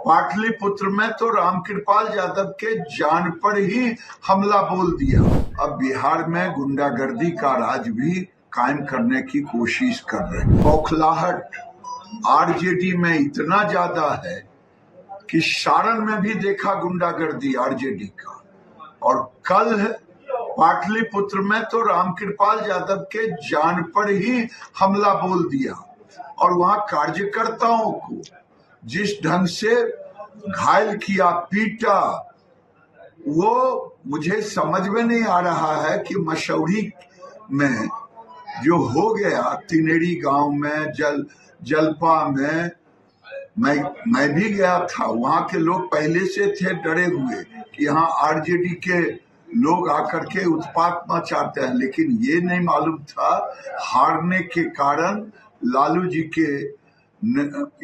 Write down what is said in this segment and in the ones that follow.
पाटलिपुत्र में तो रामकृपाल यादव के जान पर ही हमला बोल दिया। अब बिहार में गुंडागर्दी का राज भी कायम करने की कोशिश कर रहे हैं। बौखलाहट आरजेडी में इतना ज्यादा है कि सारण में भी देखा गुंडागर्दी आरजेडी का, और कल पाटलिपुत्र में तो रामकृपाल यादव के जान पर ही हमला बोल दिया, और वहां कार्यकर्ताओं को जिस ढंग से घायल किया, पीटा, वो मुझे समझ में नहीं आ रहा है कि मसौढ़ी में जो हो गया, तिनेरी गांव में, जलपा में, मैं भी गया था। वहां के लोग पहले से थे डरे हुए कि यहाँ आरजेडी के लोग आकर के उत्पात मचाते हैं, लेकिन ये नहीं मालूम था हारने के कारण लालू जी के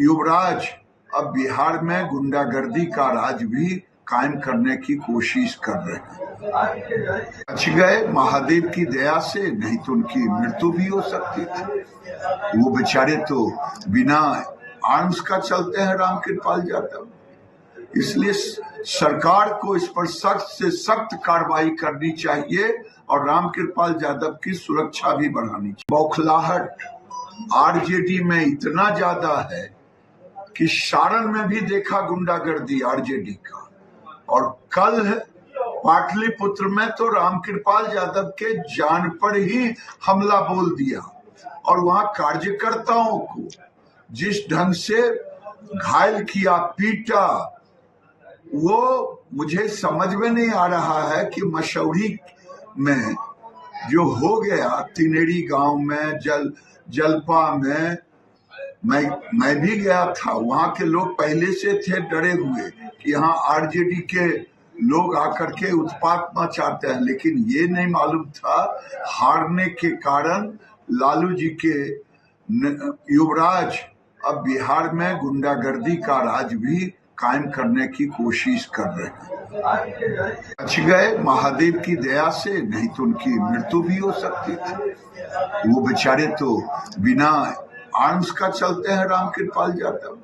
युवराज अब बिहार में गुंडागर्दी का राज भी कायम करने की कोशिश कर रहे हैं। बच गए महादेव की दया से, नहीं तो उनकी मृत्यु भी हो सकती थी। वो बेचारे तो बिना आर्म्स का चलते हैं रामकृपाल यादव। इसलिए सरकार को इस पर सख्त से सख्त कार्रवाई करनी चाहिए और रामकृपाल यादव की सुरक्षा भी बढ़ानी चाहिए। बौखलाहट आरजेडी में इतना ज्यादा है कि सारण में भी देखा गुंडागर्दी आरजेडी का, और कल पाटलिपुत्र में तो रामकृपाल यादव के जान पर ही हमला बोल दिया, और वहां कार्यकर्ताओं को जिस ढंग से घायल किया, पीटा, वो मुझे समझ में नहीं आ रहा है कि मसौढ़ी में जो हो गया, तिनेरी गांव में, जलपा में, मैं भी गया था। वहां के लोग पहले से थे डरे हुए कि यहाँ आरजेडी के लोग आकर के उत्पात मचाते हैं, लेकिन ये नहीं मालूम था हारने के कारण लालू जी के युवराज अब बिहार में गुंडागर्दी का राज भी कायम करने की कोशिश कर रहे हैं। बच गए महादेव की दया से, नहीं तो उनकी मृत्यु भी हो सकती थी। वो बेचारे तो बिना आर्म्स का चलते हैं रामकृपाल यादव।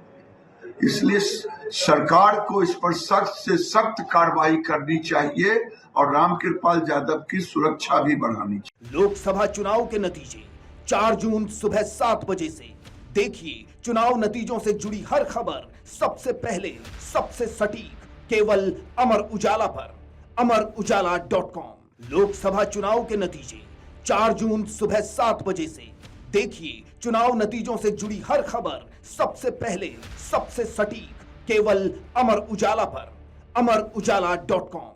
इसलिए सरकार को इस पर सख्त से सख्त कार्रवाई करनी चाहिए और रामकृपाल यादव की सुरक्षा भी बढ़ानी चाहिए। लोकसभा चुनाव के नतीजे 4 जून सुबह 7 बजे से देखिए। चुनाव नतीजों से जुड़ी हर खबर सबसे पहले, सबसे सटीक, केवल अमर उजाला पर, amarujala.com। लोकसभा चुनाव के नतीजे 4 जून सुबह 7 बजे से देखिए। चुनाव नतीजों से जुड़ी हर खबर सबसे पहले, सबसे सटीक, केवल अमर उजाला पर, amarujala.com।